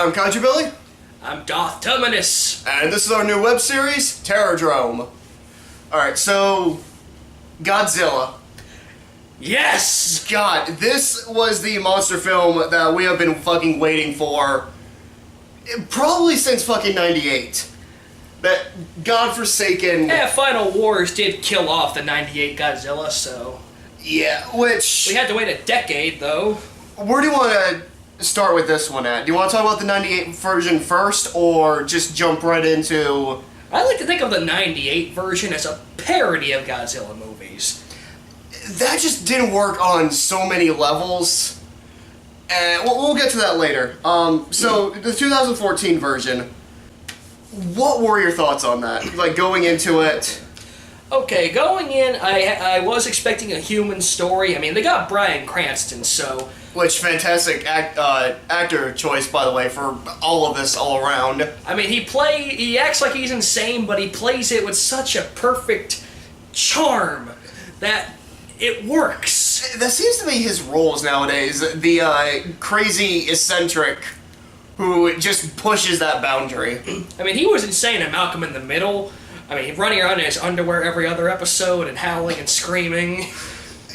I'm Kaiju Billy. I'm Darth Terminus. And this is our new web series, Terrordrome. Alright, so... Godzilla. Yes! God, this was the monster film that we have been fucking waiting for probably since fucking 98. That godforsaken... Yeah, Final Wars did kill off the 98 Godzilla, so... Yeah, which... We had to wait a decade, though. Where do you want to start with this one at? Do you want to talk about the 98 version first, or just jump right into... I like to think of the 98 version as a parody of Godzilla movies. That just didn't work on so many levels. And we'll get to that later. So, the 2014 version, what were your thoughts on that? Like, going into it... Okay, going in, I was expecting a human story. I mean, they got Bryan Cranston, so... Which fantastic actor choice, by the way, for all of this all around. I mean, he acts like he's insane, but he plays it with such a perfect charm that it works. That seems to be his roles nowadays. The crazy eccentric who just pushes that boundary. I mean, he was insane in Malcolm in the Middle. I mean, running around in his underwear every other episode and howling and screaming.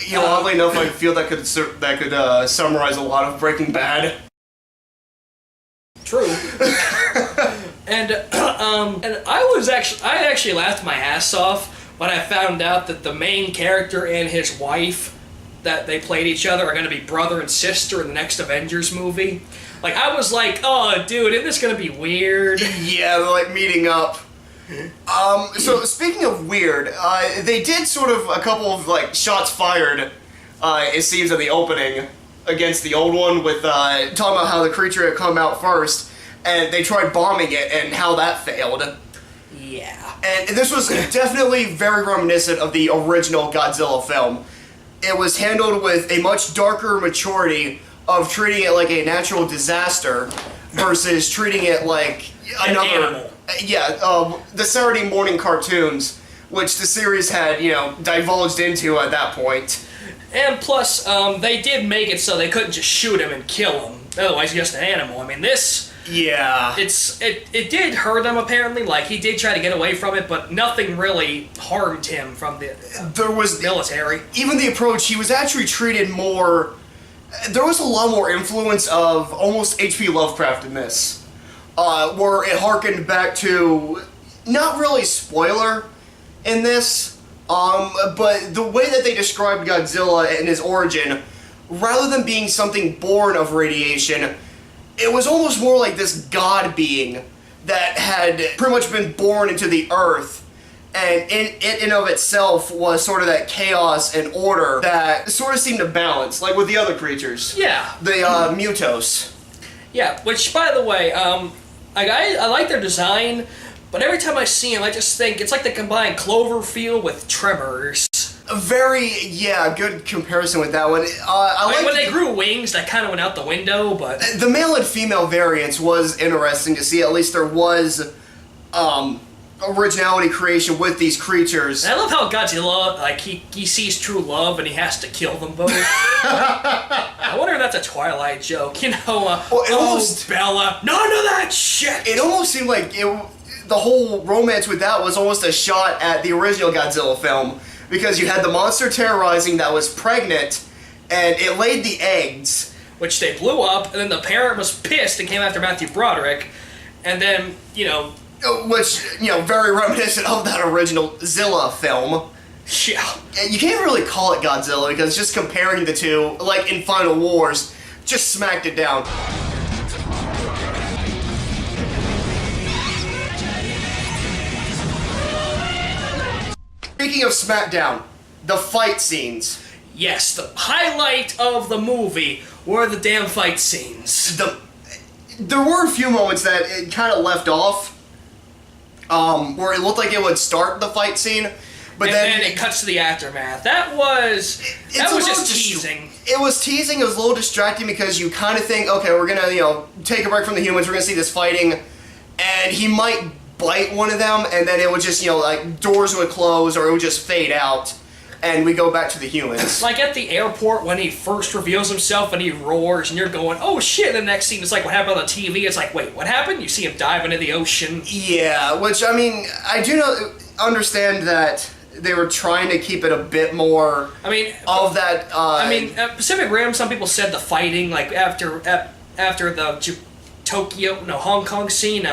You know, oddly enough, I feel that could summarize a lot of Breaking Bad. True. and I actually laughed my ass off when I found out that the main character and his wife, that they played each other, are going to be brother and sister in the next Avengers movie. Like, I was like, oh, dude, isn't this going to be weird? Yeah, they're like meeting up. So speaking of weird, they did sort of a couple of like shots fired, it seems, in the opening against the old one with talking about how the creature had come out first, and they tried bombing it and how that failed. Yeah. And this was definitely very reminiscent of the original Godzilla film. It was handled with a much darker maturity of treating it like a natural disaster versus treating it like another animal. Yeah, the Saturday morning cartoons, which the series had, you know, divulged into at that point. And plus, they did make it so they couldn't just shoot him and kill him. Otherwise, he's just an animal. I mean, this... Yeah. It did hurt him, apparently. Like, he did try to get away from it, but nothing really harmed him from the military. Even the approach, he was actually treated more... There was a lot more influence of almost H.P. Lovecraft in this. Where it harkened back to, not really spoiler in this, but the way that they described Godzilla and his origin, rather than being something born of radiation, it was almost more like this god being that had pretty much been born into the earth, and in and of itself was sort of that chaos and order that sort of seemed to balance, like with the other creatures. Yeah. The Mutos. Yeah, which, by the way, I like their design, but every time I see them, I just think it's like they combine Cloverfield with Tremors. A very, good comparison with that one. I like when they grew wings, that kind of went out the window, but... The male and female variants was interesting to see. At least there was originality creation with these creatures. And I love how Godzilla, like, he sees true love and he has to kill them both. I wonder if that's a Twilight joke, you know, almost, Bella, none of that shit! It almost seemed like the whole romance with that was almost a shot at the original Godzilla film, because you had the monster terrorizing that was pregnant, and it laid the eggs. Which they blew up, and then the parent was pissed and came after Matthew Broderick, and then, you know... Which, you know, very reminiscent of that original Zilla film. Yeah. You can't really call it Godzilla, because just comparing the two, like in Final Wars, just smacked it down. Speaking of SmackDown, the fight scenes. Yes, the highlight of the movie were the damn fight scenes. There were a few moments that it kind of left off, where it looked like it would start the fight scene, but then it cuts to the aftermath. That was just teasing. It was teasing. It was a little distracting because you kind of think, okay, we're gonna, you know, take a break from the humans. We're gonna see this fighting, and he might bite one of them, and then it would just, you know, like doors would close or it would just fade out, and we go back to the humans. Like at the airport when he first reveals himself and he roars and you're going, oh shit, and the next scene is like what happened on the TV, it's like, wait, what happened? You see him dive into the ocean. Yeah, which, I mean, I do understand that they were trying to keep it a bit more of that, Pacific Rim, some people said the fighting, like after the Hong Kong scene,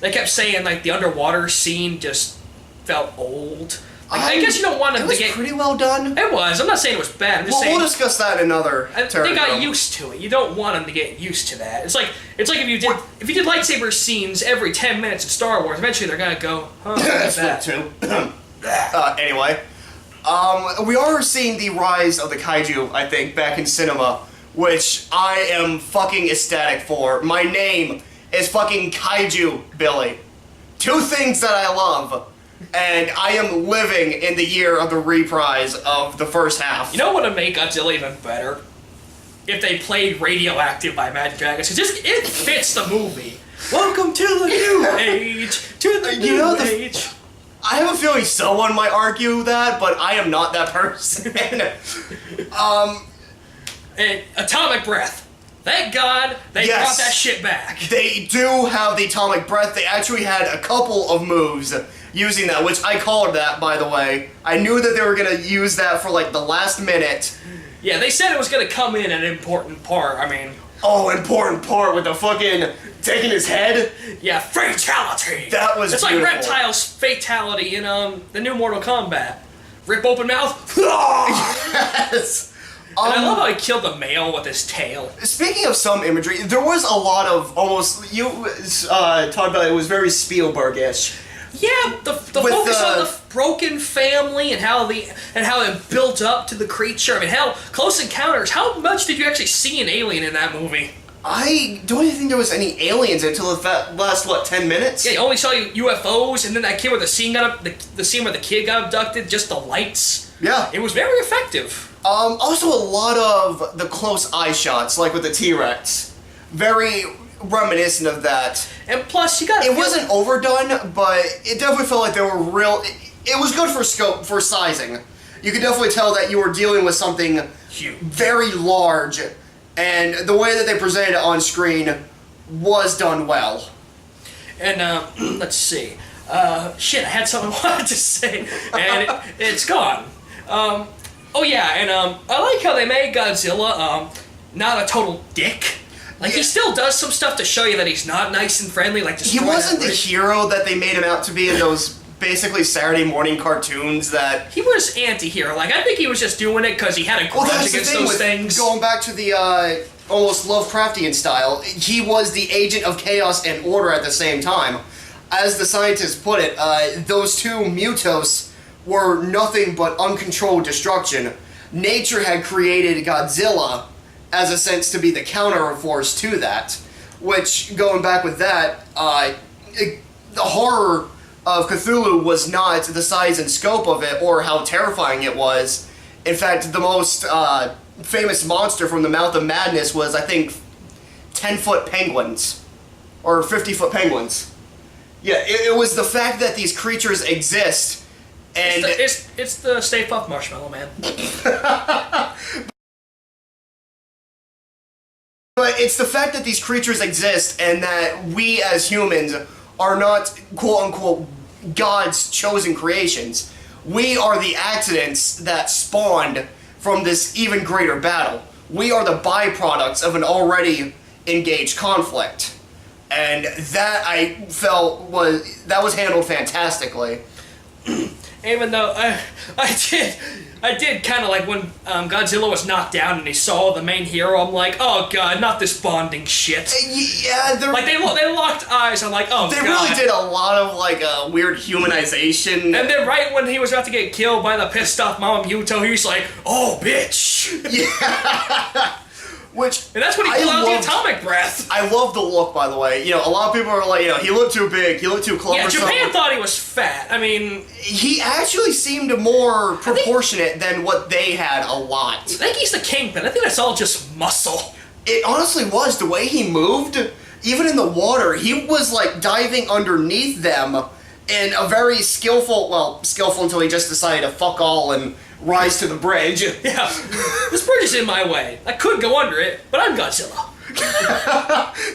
they kept saying like the underwater scene just felt old. Like, I guess you don't want them to get... It was pretty well done. It was. I'm not saying it was bad. I'm just saying... We'll discuss that in another Terrordrome. They got used to it. You don't want them to get used to that. It's like if you did lightsaber scenes every 10 minutes in Star Wars, eventually they're gonna go, huh, that's that too. Anyway, we are seeing the rise of the kaiju, I think, back in cinema, which I am fucking ecstatic for. My name is fucking Kaiju Billy. Two things that I love. And I am living in the year of the reprise of the first half. You know what would make Godzilla even better? If they played Radioactive by Imagine Dragons. It fits the movie. Welcome to the new age. To the new age. I have a feeling someone might argue that, but I am not that person. And Atomic Breath. Thank God they brought that shit back. They do have the Atomic Breath. They actually had a couple of moves using that, which I called that, by the way. I knew that they were going to use that for, like, the last minute. Yeah, they said it was going to come in an important part, Oh, important part with the fucking taking his head? Yeah, fatality! That was It's beautiful. like Reptile's fatality in, the new Mortal Kombat. Rip open mouth. Yes! And I love how he killed the male with his tail. Speaking of some imagery, there was a lot of almost, you talked about it was very Spielberg-ish. Yeah, the focus on the broken family and how it built up to the creature. Hell, Close Encounters. How much did you actually see an alien in that movie? I don't even think there was any aliens until the last 10 minutes. Yeah, you only saw UFOs, and then that kid where the scene where the kid got abducted. Just the lights. Yeah, it was very effective. Also a lot of the close eye shots, like with the T-Rex, very reminiscent of that. And plus, it wasn't overdone, but it definitely felt like they were real. It was good for scope, for sizing. You could definitely tell that you were dealing with something huge, very large, and the way that they presented it on screen was done well. And let's see. Shit, I had something I wanted to say, and it's gone. Oh yeah, and I like how they made Godzilla not a total dick. Like, he still does some stuff to show you that he's not nice and friendly, like he wasn't the hero that they made him out to be in those basically Saturday morning cartoons that... He was anti-hero. Like, I think he was just doing it because he had a grudge against those things. Going back to the almost Lovecraftian style, he was the agent of chaos and order at the same time. As the scientists put it, those two Mutos were nothing but uncontrolled destruction. Nature had created Godzilla as a sense to be the counter force to that, which, going back with that, the horror of Cthulhu was not the size and scope of it or how terrifying it was. In fact, the most famous monster from the Mouth of Madness was, I think, 10-foot penguins, or 50-foot penguins. Yeah, it was the fact that these creatures exist, and... It's the Stay Puft Marshmallow Man. But it's the fact that these creatures exist and that we as humans are not, quote-unquote, God's chosen creations. We are the accidents that spawned from this even greater battle. We are the byproducts of an already engaged conflict. And that, I felt, was handled fantastically. Even though I did kind of like when Godzilla was knocked down and he saw the main hero, I'm like, oh god, not this bonding shit. Yeah, like they locked eyes. I'm like, oh they god. They really did a lot of like weird humanization. And then right when he was about to get killed by the pissed off Mama Muto, he's like, oh bitch. Yeah. And that's when he pulled out the atomic breath. I love the look, by the way. You know, a lot of people are like, he looked too big, he looked too close. Yeah, Japan thought he was fat. He actually seemed more proportionate than what they had a lot. I think he's the Kingpin. I think that's all just muscle. It honestly was. The way he moved, even in the water, he was like diving underneath them in a very skillful until he just decided to fuck all and rise to the bridge. Yeah, this bridge is in my way. I could go under it, but I'm Godzilla.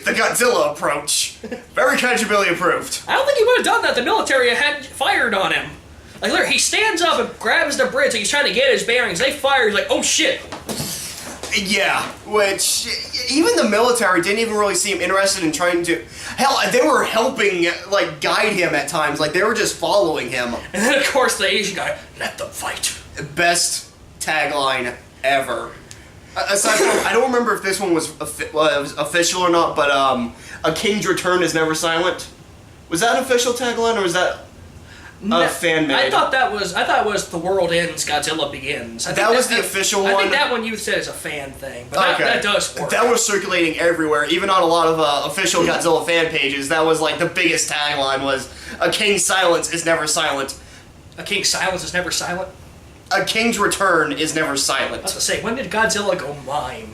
The Godzilla approach. Very Kaiju approved. I don't think he would have done that. The military had fired on him. Like, look, he stands up and grabs the bridge, like he's trying to get his bearings. They fire, he's like, oh shit. Yeah, which even the military didn't even really seem interested in trying to. Hell, they were helping, like, guide him at times. Like, they were just following him. And then, of course, the Asian guy, let them fight. Best tagline ever. Aside from, I don't remember if this one was official or not, but a king's return is never silent. Was that an official tagline, or was that fan made? I thought it was the world ends, Godzilla begins. That was the official one. I think that one you said is a fan thing, but that does work. That was circulating everywhere, even on a lot of official Godzilla fan pages. That was like the biggest tagline was, a king's silence is never silent. A king's silence is never silent? A king's return is never silent. I was gonna say, when did Godzilla go mime?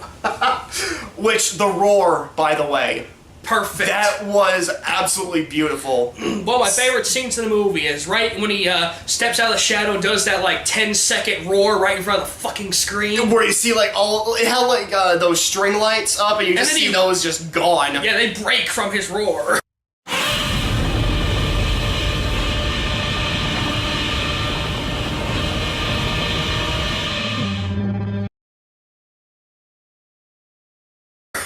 Which, the roar, by the way. Perfect. That was absolutely beautiful. One of my favorite scenes in the movie is right when he steps out of the shadow and does that like 10-second roar right in front of the fucking screen. Where you see like it had like those string lights up and you just see those just gone. Yeah, they break from his roar.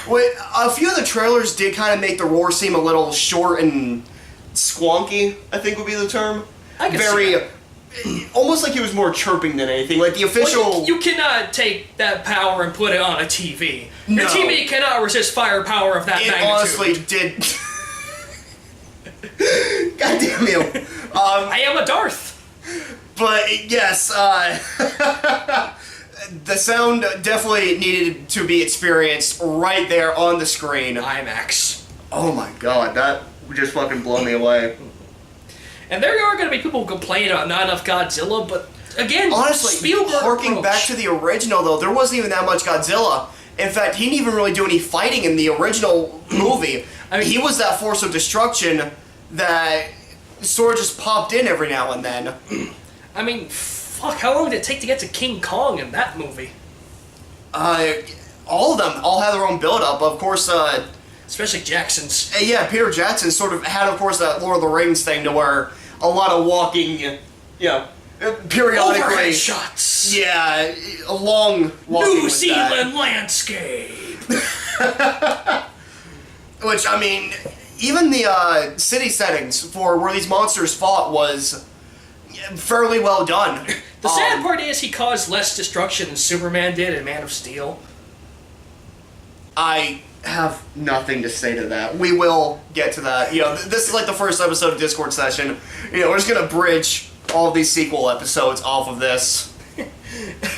Wait, a few of the trailers did kind of make the roar seem a little short and squonky, I think would be the term. I can see that. Almost like he was more chirping than anything. Like the official... Well, you cannot take that power and put it on a TV. No. Your TV cannot resist firepower of that magnitude. It honestly did... God damn you. I am a Darth. But, yes, the sound definitely needed to be experienced right there on the screen. IMAX. Oh my god, that just fucking blew me away. And there are going to be people who complain about not enough Godzilla, but again, honestly, Spielberg harking back to the original though, there wasn't even that much Godzilla. In fact, he didn't even really do any fighting in the original movie. I mean, he was that force of destruction that sort of just popped in every now and then. I mean, fuck, how long did it take to get to King Kong in that movie? All of them all have their own build-up. Of course, especially Jackson's. Yeah, Peter Jackson sort of had, of course, that Lord of the Rings thing to where a lot of walking, periodically... Overhead shots. Yeah, a long walking New Zealand landscape. Which, I mean, even the city settings for where these monsters fought was fairly well done. The sad part is he caused less destruction than Superman did in Man of Steel. I have nothing to say to that. We will get to that. This is like the first episode of Discord session. We're just gonna bridge all of these sequel episodes off of this.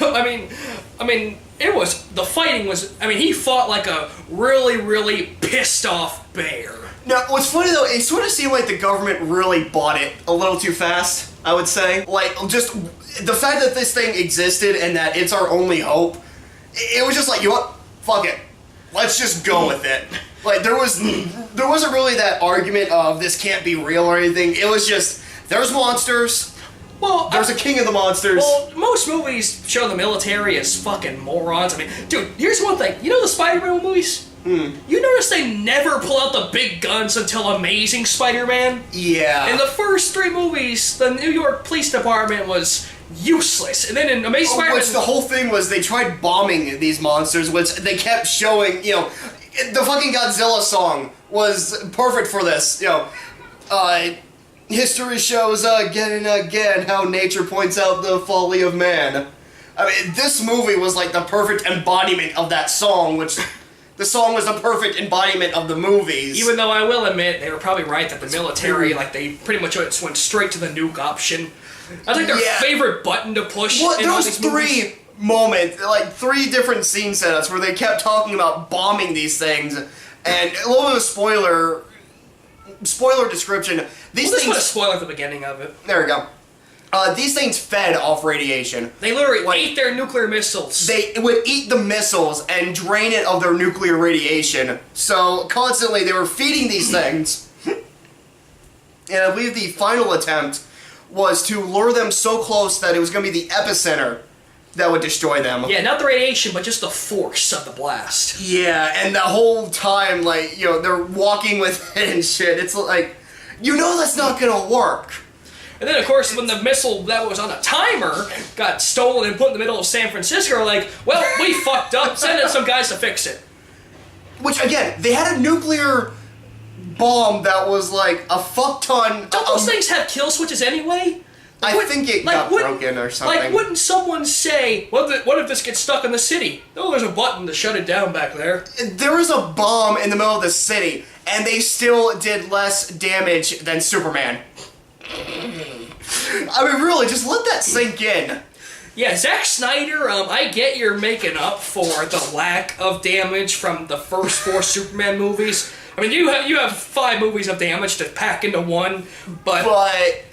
I mean, the fighting was, he fought like a really, really pissed off bear. Now, what's funny though, it sort of seemed like the government really bought it a little too fast, I would say. Like, just the fact that this thing existed and that it's our only hope, it was just like, you know what? Fuck it. Let's just go with it. Like, there wasn't really that argument of this can't be real or anything. It was just, there's monsters. Well, there's a king of the monsters. Well, most movies show the military as fucking morons. I mean, dude, here's one thing. You know the Spider-Man movies? You notice they never pull out the big guns until Amazing Spider-Man? Yeah. In the first 3 movies, the New York Police Department was useless. And then in Amazing Spider-Man... Which the whole thing was they tried bombing these monsters, which they kept showing, the fucking Godzilla song was perfect for this, history shows again and again how nature points out the folly of man. I mean, this movie was like the perfect embodiment of that song, which... The song was the perfect embodiment of the movies. Even though I will admit, they were probably right that the military, they pretty much went straight to the nuke option. I think their favorite button to push. Well, there was 3 moments, 3 different scene setups where they kept talking about bombing these things, and a little bit of spoiler description. These things. Just put a spoiler at the beginning of it. There we go. These things fed off radiation. They literally ate their nuclear missiles. They would eat the missiles and drain it of their nuclear radiation. So, constantly, they were feeding these things. And I believe the final attempt was to lure them so close that it was going to be the epicenter that would destroy them. Yeah, not the radiation, but just the force of the blast. Yeah, and the whole time, like, you know, they're walking with it and shit. It's like, you know that's not gonna work. And then, of course, when the missile that was on a timer got stolen and put in the middle of San Francisco, like, well, we fucked up. Send in some guys to fix it. Which, again, they had a nuclear bomb that was like a fuck ton. Don't those things have kill switches anyway? I think it got broken or something. Like, wouldn't someone say, what if this gets stuck in the city? Oh, there's a button to shut it down back there. There was a bomb in the middle of the city, and they still did less damage than Superman. I mean, really, just let that sink in. Yeah, Zack Snyder, I get you're making up for the lack of damage from the first 4 Superman movies. I mean, you have 5 movies of damage to pack into one, but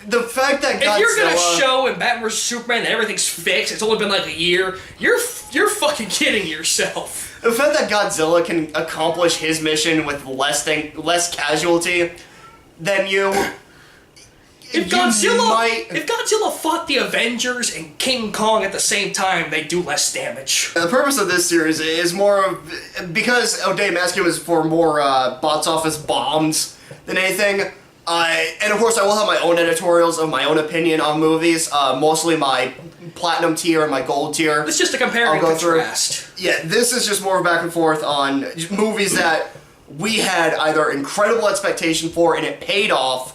the fact that Godzilla... If you're gonna show in Batman vs Superman that everything's fixed, it's only been like a year, you're fucking kidding yourself. The fact that Godzilla can accomplish his mission with less casualty than you... If Godzilla fought the Avengers and King Kong at the same time, they'd do less damage. The purpose of this series is more of... Because O'Day Masking was for more box office bombs than anything. And of course, I will have my own editorials of my own opinion on movies. Mostly my platinum tier and my gold tier. It's just a compare and contrast. Yeah, this is just more back and forth on movies that we had either incredible expectation for and it paid off,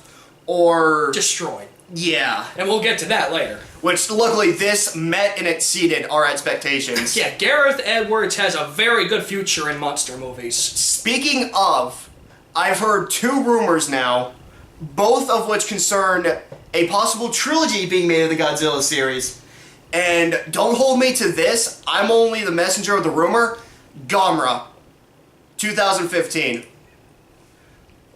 or... destroyed. Yeah. And we'll get to that later. Which, luckily, this met and exceeded our expectations. Yeah, Gareth Edwards has a very good future in monster movies. Speaking of, I've heard 2 rumors now, both of which concern a possible trilogy being made of the Godzilla series. And don't hold me to this, I'm only the messenger of the rumor. Gamera, 2015.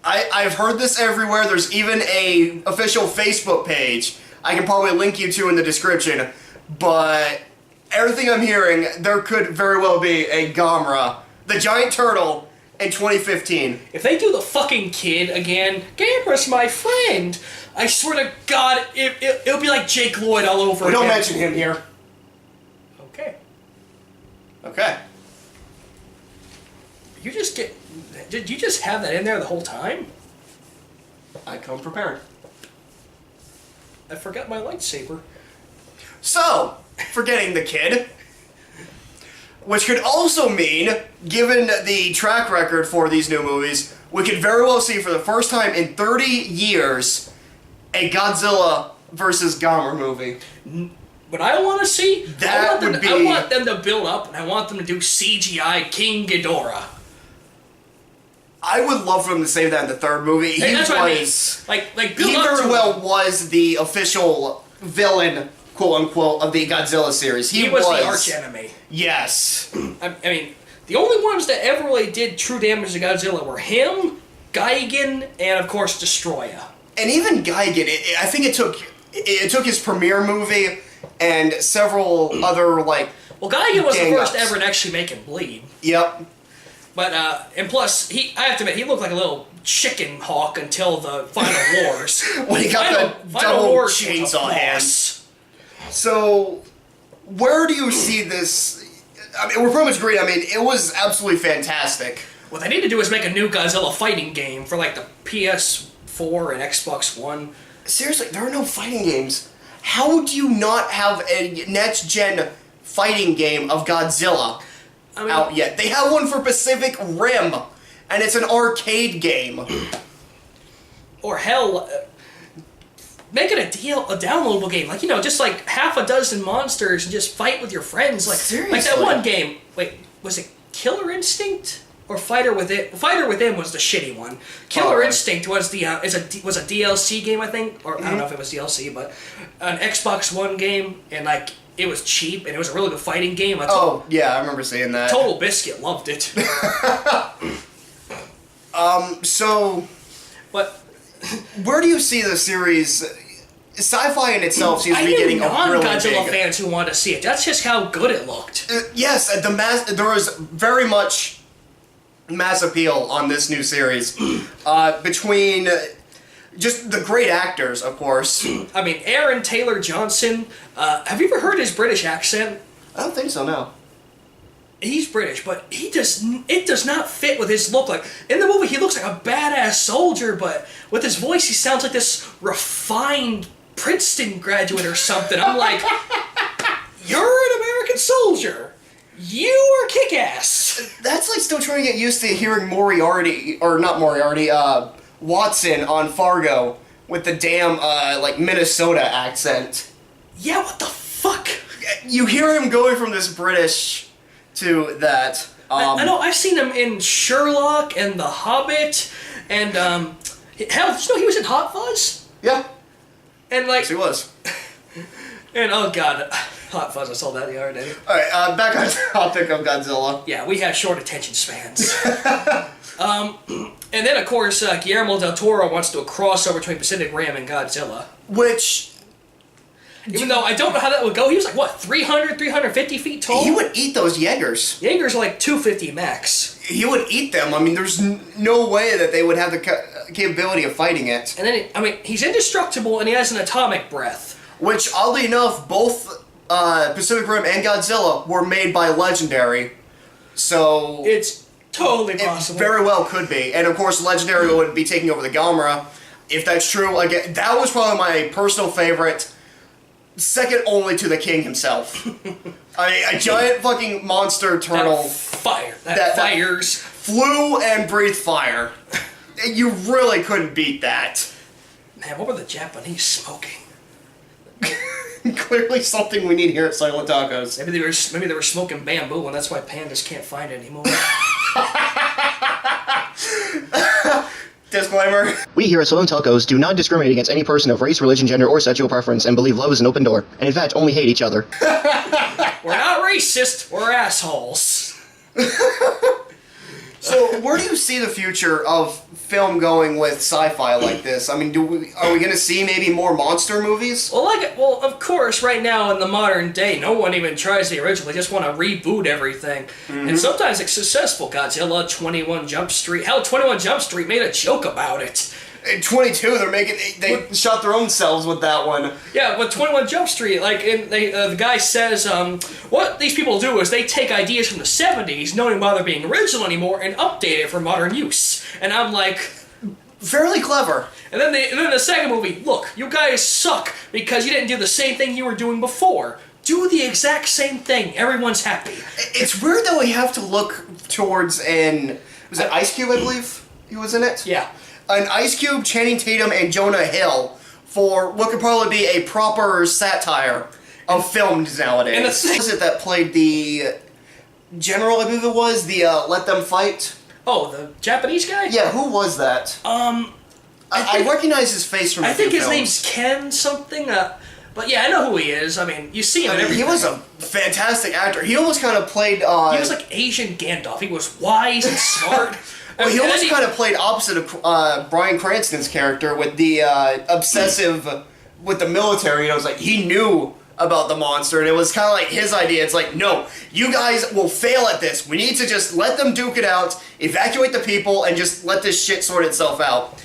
I've heard this everywhere. There's even a official Facebook page I can probably link you to in the description. But everything I'm hearing, there could very well be a Gamera, the giant turtle, in 2015. If they do the fucking kid again, Gamera's my friend. I swear to God, it'll be like Jake Lloyd all over again. Don't mention him here. Okay. Okay. Did you just have that in there the whole time? I come prepared. I forgot my lightsaber. So, forgetting the kid, which could also mean, given the track record for these new movies, we could very well see for the first time in 30 years a Godzilla versus Gamera movie. What I want to see, I want them to build up, and I want them to do CGI King Ghidorah. I would love for them to say that in the 3rd movie. That's what I mean. Like build he up very to well was the official villain, quote unquote, of the Godzilla series. He was the arch enemy. Yes. I mean, the only ones that ever really did true damage to Godzilla were him, Gigan, and of course Destroya. And even Gigan, I think it took his premiere movie and several other like. Well, Gigan was the first ever to actually make him bleed. Yep. But, and plus, I have to admit, he looked like a little chicken hawk until the Final Wars. When he got the double chainsaw hands. So, where do you see this? I mean, we're pretty much agreed. I mean, it was absolutely fantastic. What they need to do is make a new Godzilla fighting game for, like, the PS4 and Xbox One. Seriously, there are no fighting games. How do you not have a next-gen fighting game of Godzilla out yet? They have one for Pacific Rim, and it's an arcade game. Or hell, make it a downloadable game. Like, just like half a dozen monsters and just fight with your friends. Like, seriously? Like that one game. Wait, was it Killer Instinct? Or Fighter Within? Fighter Within was the shitty one. Killer Instinct was was a DLC game, I think. Or I don't know if it was DLC, but an Xbox One game, and like, it was cheap, and it was a really good fighting game. Yeah, I remember seeing that. Total Biscuit loved it. So... But... where do you see the series... Sci-fi in itself seems to be getting a really big... non-Godzilla fans who want to see it. That's just how good it looked. Yes, there was very much mass appeal on this new series. Between... just the great actors, of course. I mean, Aaron Taylor Johnson. Have you ever heard his British accent? I don't think so, no. He's British, but it does not fit with his look. Like, in the movie, he looks like a badass soldier, but with his voice, he sounds like this refined Princeton graduate or something. I'm like, you're an American soldier. You are kick-ass. That's like still trying to get used to hearing Watson on Fargo with the damn, Minnesota accent. Yeah, what the fuck? You hear him going from this British to that. I know, I've seen him in Sherlock and The Hobbit, and, hell, did you know he was in Hot Fuzz? Yeah. And, like... Yes, he was. And, oh god, Hot Fuzz, I saw that the other day. Alright, back on the topic of Godzilla. Yeah, we have short attention spans. And then, of course, Guillermo del Toro wants to do a crossover between Pacific Rim and Godzilla. Which... Even though I don't know how that would go, he was like, what, 300, 350 feet tall? He would eat those Jaegers. Jaegers are like 250 max. He would eat them. I mean, there's no way that they would have the capability of fighting it. And then, he's indestructible and he has an atomic breath. Which, oddly enough, both Pacific Rim and Godzilla were made by Legendary. So... It's totally possible. It very well could be. And, of course, Legendary would be taking over the Gamera. If that's true, again, that was probably my personal favorite... Second only to the king himself. A giant fucking monster turtle. That fires. Flew and breathed fire. You really couldn't beat that. Man, what were the Japanese smoking? Clearly something we need here at Soylent Tacos. Maybe they were smoking bamboo and that's why pandas can't find it anymore. Disclaimer. We here at Soylent Tacos do not discriminate against any person of race, religion, gender, or sexual preference and believe love is an open door, and in fact only hate each other. We're not racist, we're assholes. So, where do you see the future of film going with sci-fi like this? I mean, are we going to see maybe more monster movies? Well, of course, right now in the modern day, no one even tries the original. They just want to reboot everything. Mm-hmm. And sometimes it's successful. Godzilla, 21 Jump Street. Hell, 21 Jump Street made a joke about it. In 22, they shot their own selves with that one. Yeah, with 21 Jump Street, the guy says, what these people do is they take ideas from the 70s, knowing why they're being original anymore, and update it for modern use. And I'm like... Fairly clever. And then the second movie, look, you guys suck because you didn't do the same thing you were doing before. Do the exact same thing. Everyone's happy. It's weird that we have to look towards was it Ice Cube, I believe he was in it? Yeah. An Ice Cube, Channing Tatum, and Jonah Hill for what could probably be a proper satire of films nowadays. And who was it that played the general, I believe it was, the Let Them Fight? Oh, the Japanese guy? Yeah, who was that? I recognize his face from a few I think his films. name's Ken something, but yeah, I know who he is. I mean, you see him in everything. He was a fantastic actor. He almost kind of played... he was like Asian Gandalf. He was wise and smart. Well, he almost kind of played opposite of Bryan Cranston's character with the obsessive with the military. It was like he knew about the monster, and it was kind of like his idea. It's like, no, you guys will fail at this. We need to just let them duke it out, evacuate the people, and just let this shit sort itself out.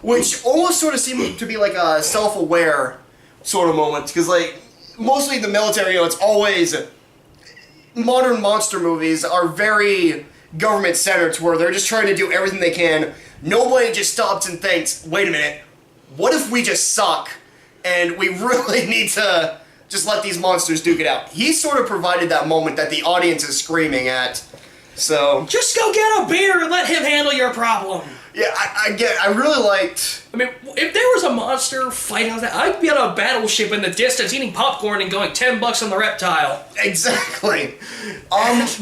Which almost sort of seemed to be like a self-aware sort of moment, because like mostly the military, it's always modern monster movies are very government-centered to where they're just trying to do everything they can. Nobody just stops and thinks, wait a minute, what if we just suck and we really need to just let these monsters duke it out? He sort of provided that moment that the audience is screaming at. So just go get a beer and let him handle your problem. Yeah, I really liked... I mean, if there was a monster fighting like that, I'd be on a battleship in the distance eating popcorn and going $10 on the reptile. Exactly.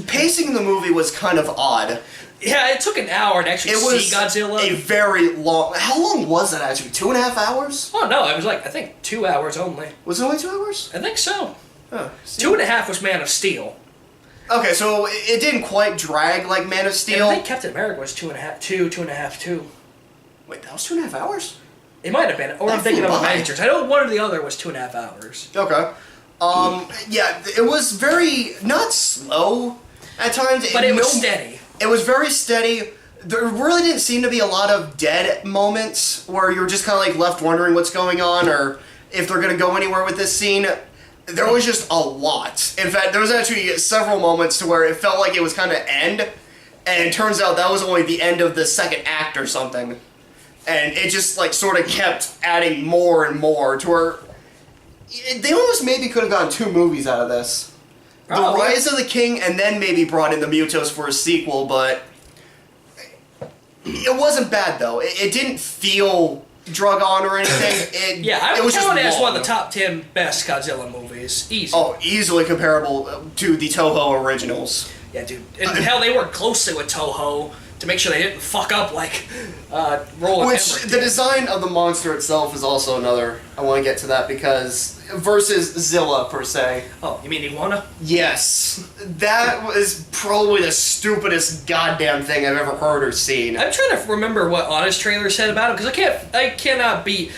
Pacing in the movie was kind of odd. Yeah, it took an hour to actually see Godzilla. A very long... How long was it actually? 2.5 hours? Oh no, it was like, I think 2 hours only. Was it only 2 hours? I think so. Oh, 2.5 was Man of Steel. Okay, so it didn't quite drag like Man of Steel. I think Captain America was 2.5. Wait, that was 2.5 hours? It might have been, or I'm thinking of Avengers. I know one or the other was 2.5 hours. Okay. Yeah, it was very, not slow at times. But it was steady. It was very steady. There really didn't seem to be a lot of dead moments where you're just kind of like left wondering what's going on or if they're going to go anywhere with this scene. there was just a lot. In fact, there was actually several moments to where it felt like it was kind of end, and it turns out that was only the end of the second act or something. And it just, like, sort of kept adding more and more to where they almost maybe could have gotten 2 movies out of this. The Rise of the King, and then maybe brought in the Mutos for a sequel, but it wasn't bad, though. It didn't feel drug on or anything. I would was count it as long. one of the top 10 best Godzilla movies. Easy. Oh, easily comparable to the Toho originals. Yeah, dude. And hell, they worked closely with Toho to make sure they didn't fuck up like Roland Which, Emmerich the did. design of the monster itself is also another... I want to get to that because... Versus Zilla, per se. Oh, you mean Iguana? Yes. That was probably the stupidest goddamn thing I've ever heard or seen. I'm trying to remember what Honest Trailer said about him, because I cannot beat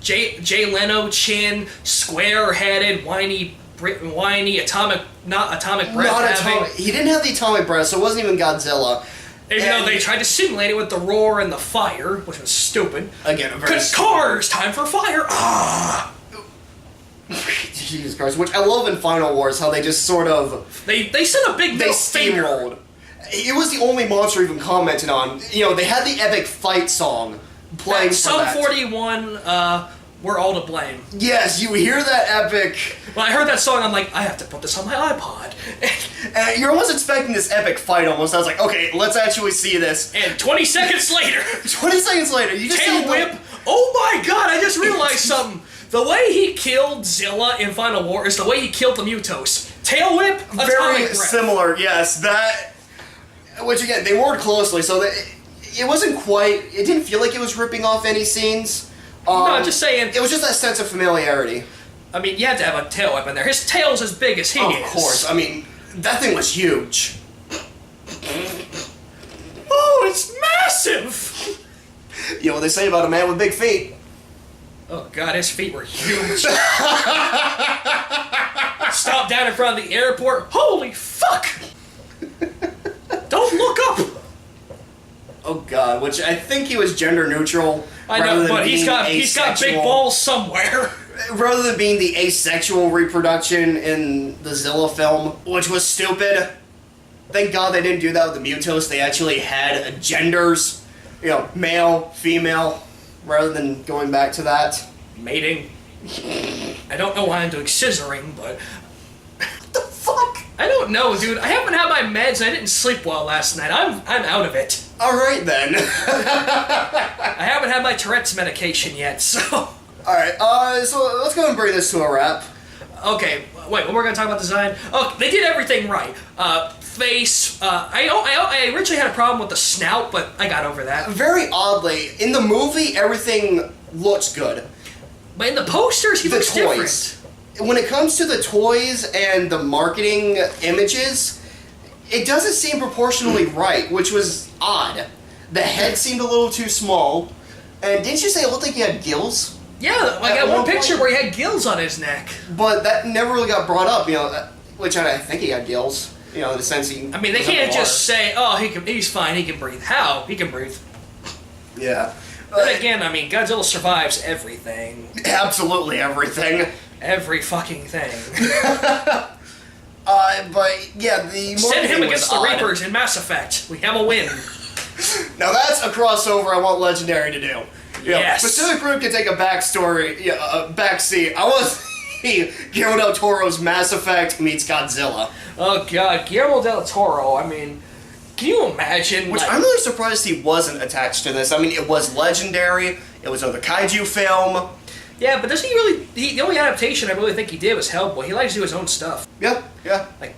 Jay Leno chin, square-headed, whiny atomic breath having. He didn't have the atomic breath, so it wasn't even Godzilla. Even though they tried to simulate it with the roar and the fire, which was stupid. Again, a very Cause cars, time for fire. Ah! Jesus Christ, which I love in Final Wars, how they just sort of... They sent a big They middle finger. steamrolled. It was the only monster even commented on. You know, they had the epic fight song playing for Sum that. 41, we're all to blame. Yes, you hear that epic... When I heard that song, I'm like, I have to put this on my iPod. And you're almost expecting this epic fight almost. I was like, okay, let's actually see this. And 20 seconds later, 20 seconds later, you just tail see whip. Oh my god, I just realized something. The way he killed Zilla in Final War is the way he killed the Mutos. Tail whip, atomic Very breath. similar, yes. That, which again, they worked closely, so that it wasn't quite. It didn't feel like it was ripping off any scenes. No, I'm just saying. It was just that sense of familiarity. I mean, you had to have a tail whip in there. His tail's as big as he is. Of course, I mean that thing was huge. Oh, it's massive. You know what they say about a man with big feet? Oh god, his feet were huge. Stopped down in front of the airport. Holy fuck! Don't look up. Oh god, which I think he was gender neutral. I know, but he's got big balls somewhere. Rather than being the asexual reproduction in the Zilla film, which was stupid. Thank God they didn't do that with the Mutos. They actually had genders, you know, male, female, rather than going back to that. Mating. I don't know why I'm doing scissoring, but What the fuck? I don't know, dude. I haven't had my meds and I didn't sleep well last night. I'm out of it. Alright then. I haven't had my Tourette's medication yet, so... Alright, so let's go and bring this to a wrap. Okay, wait, we're gonna talk about design. Oh, they did everything right. Face, I originally had a problem with the snout, but I got over that. Very oddly, in the movie, everything looks good. But in the posters, he looks different. When it comes to the toys and the marketing images, it doesn't seem proportionally right, which was odd. The head seemed a little too small. And didn't you say it looked like he had gills? Yeah, like At one one picture point- where he had gills on his neck. But that never really got brought up, you know, which I think he had gills. You know, in the sense he... I mean, they was can't underwater. just say, oh, he's fine, he can breathe. How? He can breathe. Yeah. But again, I mean, Godzilla survives everything. Absolutely everything. Every fucking thing. But yeah, the Send him marketing against was the odd. Reapers in Mass Effect. We have a win. Now that's a crossover I want Legendary to do. You know, Yes. Pacific Rim can take a backstory, a backseat. I want to see Guillermo del Toro's Mass Effect meets Godzilla. Oh god, Guillermo del Toro, I mean, can you imagine? Which like, I'm really surprised he wasn't attached to this. I mean, it was Legendary, it was another Kaiju film. yeah, but does he really? The only adaptation I really think he did was Hellboy. He likes to do his own stuff. Yeah. Like,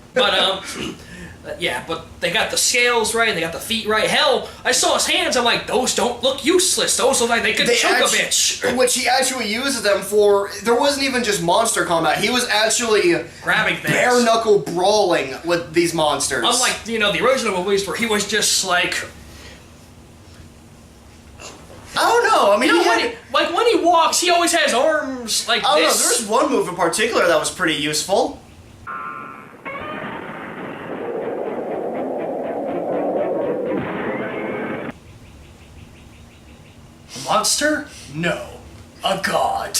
but yeah, but they got the scales right, they got the feet right. Hell, I saw his hands. I'm like, those don't look useless. Those look like they could choke a bitch. Which he actually uses them for. There wasn't even just monster combat. He was actually Grabbing things. bare knuckle brawling with these monsters. Unlike, the original movies where he was just like, I don't know. I mean, he had, when he walks, he always has arms like I don't know. this. There's one move in particular that was pretty useful. Monster? No. A god.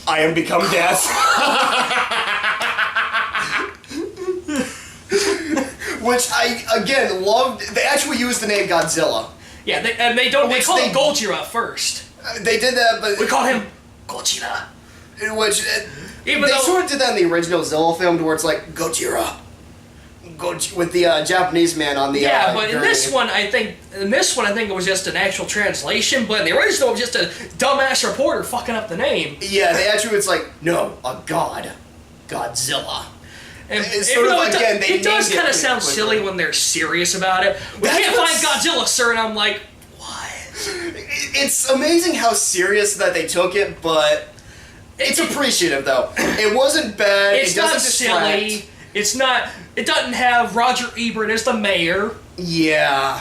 I am become death. Which I, again, loved. They actually used the name Godzilla. Yeah, they call him Gojira first. They did that, but... We call him Godzilla. Which... They sort of did that in the original Zilla film, where it's like, Gojira. With the Japanese man on the... Yeah, but gurney. in this one, I think it was just an actual translation, but in the original, it was just a dumbass reporter fucking up the name. Yeah, they actually, it's like, no, a god. Godzilla. And it's sort of, again, they it does named kind of it sound quickly. silly when they're serious about it. We That's can't what's- find Godzilla, sir, and I'm like, what? It's amazing how serious that they took it, but it's appreciative, though. It wasn't bad. It's it doesn't not distract. silly. It's not. It doesn't have Roger Ebert as the mayor. Yeah,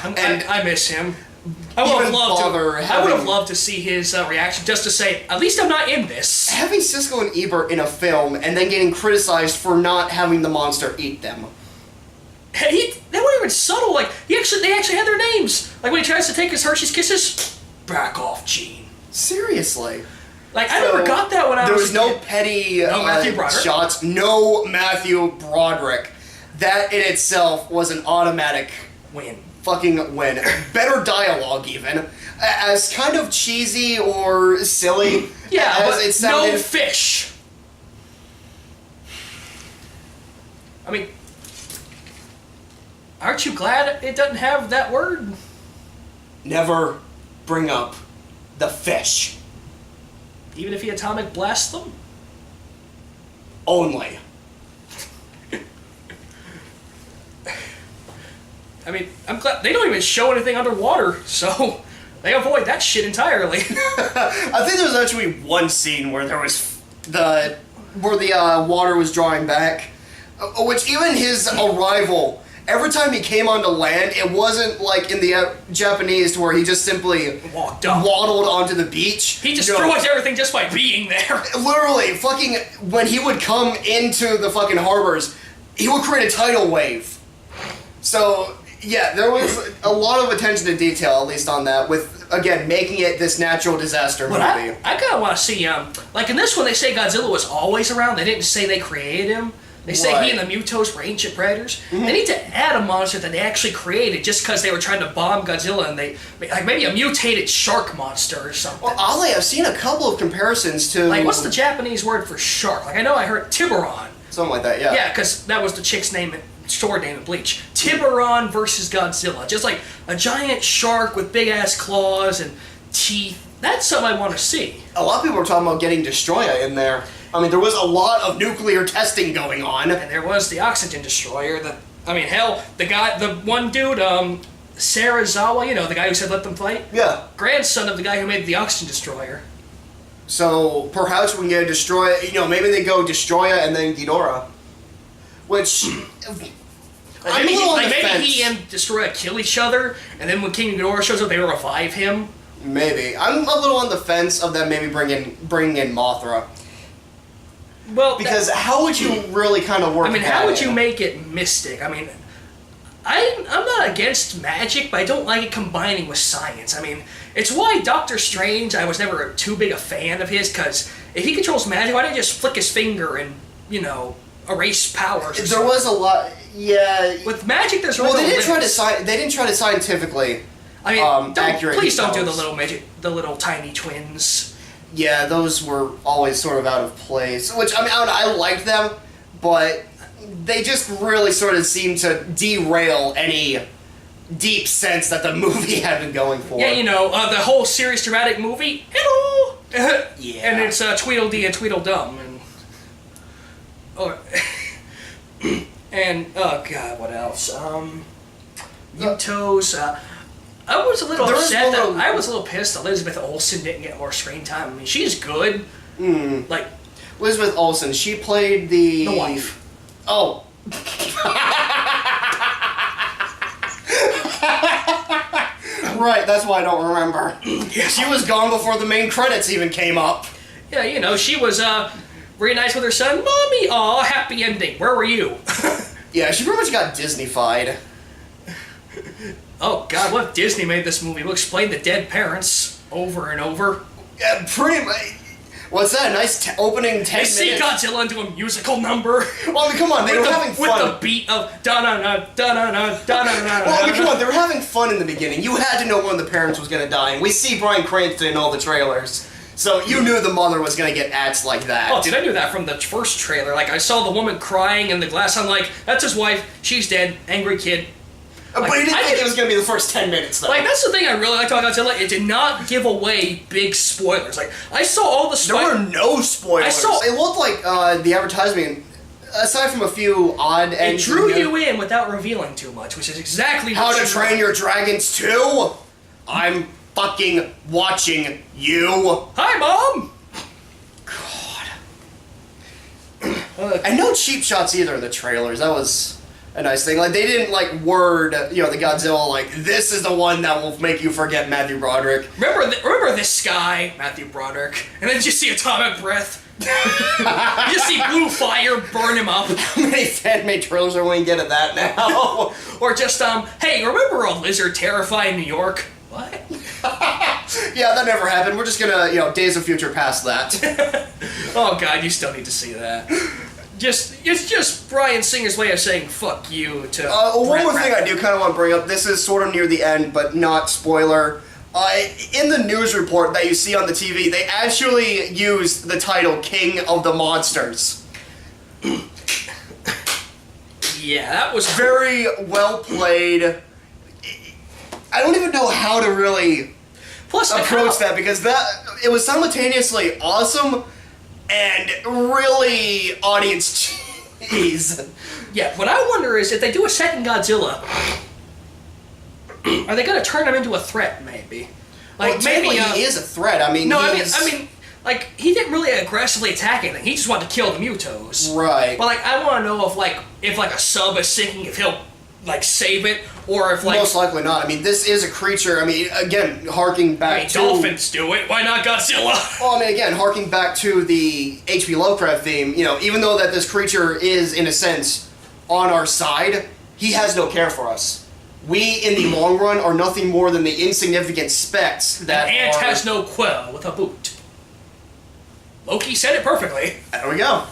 I miss him. I would Even have loved bother to. I would have having- loved to see his reaction, just to say, at least I'm not in this. having Siskel and Ebert in a film and then getting criticized for not having the monster eat them. They weren't even subtle. Like they actually had their names. Like when he tries to take his Hershey's Kisses, back off, Gene. Seriously. Like I never got that when I There was. was a no kid. petty Matthew Broderick. shots. No Matthew Broderick. That in itself was an automatic Win. fucking win. Better dialogue, even. As kind of cheesy or silly Yeah, as but it sounded. no fish. I mean, aren't you glad it doesn't have that word? Never bring up the fish. Even if he atomic blasts them? Only. I mean, I'm glad they don't even show anything underwater, so they avoid that shit entirely. I think there was actually one scene where there was the water was drawing back, which even his arrival, every time he came onto land, it wasn't like in the Japanese to where he just simply Walked up. waddled onto the beach. He destroys everything just by being there. Literally, fucking, when he would come into the fucking harbors, he would create a tidal wave. So, yeah, there was a lot of attention to detail, at least on that, with, again, making it this natural disaster movie. But I kind of want to see, like in this one, they say Godzilla was always around. They didn't say they created him. They say he and the Mutos were ancient predators. Mm-hmm. They need to add a monster that they actually created just because they were trying to bomb Godzilla, and they like maybe a mutated shark monster or something. Well, oddly, I've seen a couple of comparisons to... Like, what's the Japanese word for shark? Like, I know I heard Tiburon. Something like that, yeah. Yeah, because that was the chick's name, store name in Bleach. Tiburon versus Godzilla. Just like a giant shark with big-ass claws and teeth. That's something I want to see. A lot of people were talking about getting Destroyer in there. I mean, there was a lot of nuclear testing going on. And there was the oxygen destroyer. The one dude, Sarazawa, you know, the guy who said let them fight? Yeah. Grandson of the guy who made the oxygen destroyer. So, perhaps we can get a Destroyer, maybe they go Destroyer and then Ghidorah. Which... I'm a little on the Maybe fence. he and Destroyer kill each other, and then when King Ghidorah shows up, they revive him. Maybe. I'm a little on the fence of them maybe bringing in Mothra. Well, Because how would you really kind of work that how would in? you make it mystic? I mean, I'm not against magic, but I don't like it combining with science. I mean, it's why Doctor Strange, I was never too big a fan of his, because if he controls magic, why don't he just flick his finger and, erase powers? There was a lot... Yeah... With magic, there's really Well, they no didn't limits. they didn't try to scientifically... I mean, accurate please don't do themselves. the little tiny twins. Yeah, those were always sort of out of place. Which, I liked them, but they just really sort of seemed to derail any deep sense that the movie had been going for. Yeah, the whole serious dramatic movie. Hello. Yeah. And it's Tweedledee and Tweedledum and oh god, what else? Mutos. I was a little upset I was a little pissed Elizabeth Olsen didn't get more screen time. I mean, she's good. Like Elizabeth Olsen, she played the wife. Oh. Right, that's why I don't remember. She was gone before the main credits even came up. Yeah, she was reunites with her son. Mommy, aw, happy ending. Where were you? Yeah, she pretty much got Disney-fied. Oh god, what if Disney made this movie? We'll explain the dead parents over and over. Yeah, pretty much. What's that? Nice opening 10 They see minutes. Godzilla into a musical number. Well, I mean, come on, they were having fun. With the beat of da-na-na, da-na-na, da-na-na. Well, I mean, come on, they were having fun in the beginning. You had to know one of the parents was gonna die, and we see Bryan Cranston in all the trailers. So you knew the mother was gonna get axed like that. Oh, dude, I knew that from the first trailer. Like, I saw the woman crying in the glass. I'm like, that's his wife. She's dead. Angry kid. But you didn't think it was gonna be the first 10 minutes, though. Like, that's the thing I really liked about Godzilla. It did not give away big spoilers. Like, I saw all the there were no spoilers. It looked like the advertisement, aside from a few odd It drew you in without revealing too much, which is exactly How what to Train Your Dragons 2? I'm fucking watching you. Hi, Mom! God. And no cheap shots either in the trailers. That was a nice thing. Like, they didn't, like, word, the Godzilla, like, this is the one that will make you forget Matthew Broderick. Remember this guy, Matthew Broderick, and then you see atomic breath. You see blue fire burn him up. How many fan-made trailers are we gonna get at that now? Or just, hey, remember a lizard terrifying New York? What? Yeah, that never happened. We're just gonna, Days of Future past that. Oh god, you still need to see that. It's just Bryan Singer's way of saying fuck you to... one more thing I do kind of want to bring up. This is sort of near the end, but not spoiler. In the news report that you see on the TV, they actually used the title King of the Monsters. Yeah, that was... Very well played. I don't even know how to really approach that, because it was simultaneously awesome and really audience cheese. Yeah, what I wonder is if they do a second Godzilla, are they going to turn him into a threat? Maybe, like maybe he is a threat. I mean, like he didn't really aggressively attack anything. He just wanted to kill the Mutos. Right. But like, I want to know if a sub is sinking, if he'll save it, or if most likely not. I mean, this is a creature. I mean, again, harking back to dolphins do it. Why not Godzilla? Well, I mean, again, harking back to the H.P. Lovecraft theme. Even though that this creature is in a sense on our side, he has no care for us. We, in the long run, are nothing more than the insignificant specks that An ant has no quill with a boot. Loki said it perfectly. There we go.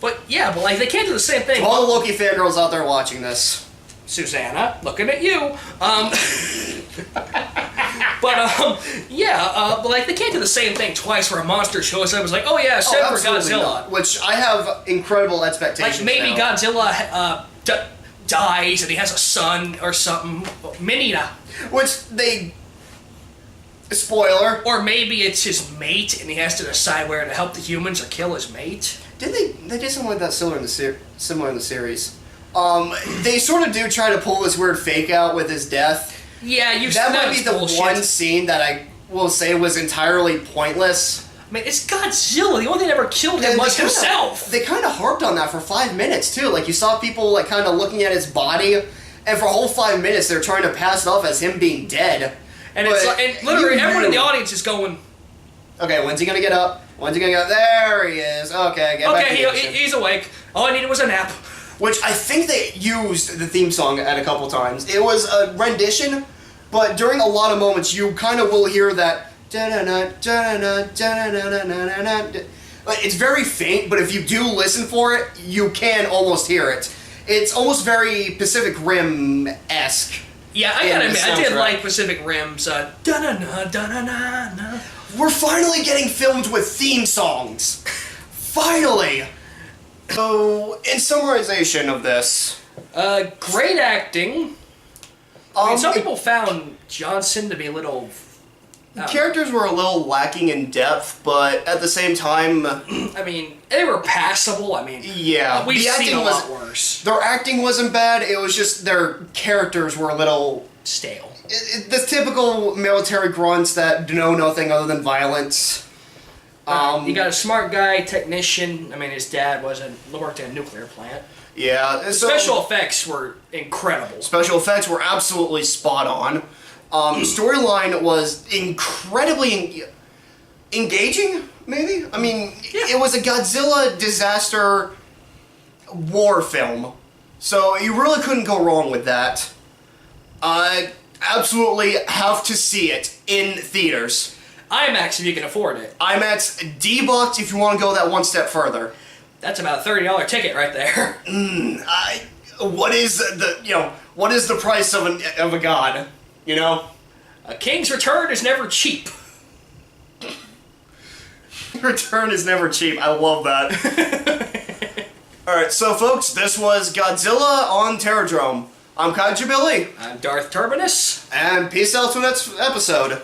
But yeah, they can't do the same thing. To all the Loki fangirls out there watching this. Susanna, looking at you. But they can't do the same thing twice where a monster shows up. It's like, oh yeah, send for Godzilla. Not. Which I have incredible expectations. Like maybe now. Godzilla dies and he has a son or something. Minita. Which they... Spoiler. Or maybe it's his mate and he has to decide whether to help the humans or kill his mate. Did they did something like that similar in the series? They sort of do try to pull this weird fake out with his death. Yeah, that might be the one scene that I will say was entirely pointless. I mean, it's Godzilla. The only thing that ever killed him was himself. They kind of harped on that for 5 minutes, too. Like, you saw people, kind of looking at his body, and for a whole 5 minutes, they're trying to pass it off as him being dead. And and literally everyone in the audience is going... Okay, when's he gonna get up? When's he gonna get up? There he is. Okay, get back to the action. He's awake. All I needed was a nap. Which I think they used the theme song at a couple times. It was a rendition, but during a lot of moments you kind of will hear that. It's very faint, but if you do listen for it, you can almost hear it. It's almost very Pacific Rim-esque. Yeah, I gotta admit, I did like Pacific Rim's We're finally getting filmed with theme songs. Finally! So, in summarization of this... great acting. Some people found Johnson to be a little... characters were a little lacking in depth, but at the same time... I mean, they were passable. I mean, yeah, we've seen a lot worse. Their acting wasn't bad, it was just their characters were a little... stale. The typical military grunts that know nothing other than violence. You got a smart guy, technician. I mean, his dad worked in a nuclear plant. Yeah. Special effects were incredible. Special effects were absolutely spot on. Storyline was incredibly engaging, maybe? I mean, It was a Godzilla disaster war film. So you really couldn't go wrong with that. Absolutely have to see it in theaters. IMAX if you can afford it. IMAX D-bucks if you want to go that one step further. That's about a $30 ticket right there. What is the price of a god? You know? A king's return is never cheap. Return is never cheap. I love that. Alright, so folks, this was Godzilla on Terrordrome. I'm Kaiju Billy. I'm Darth Terminus. And peace out to the next episode.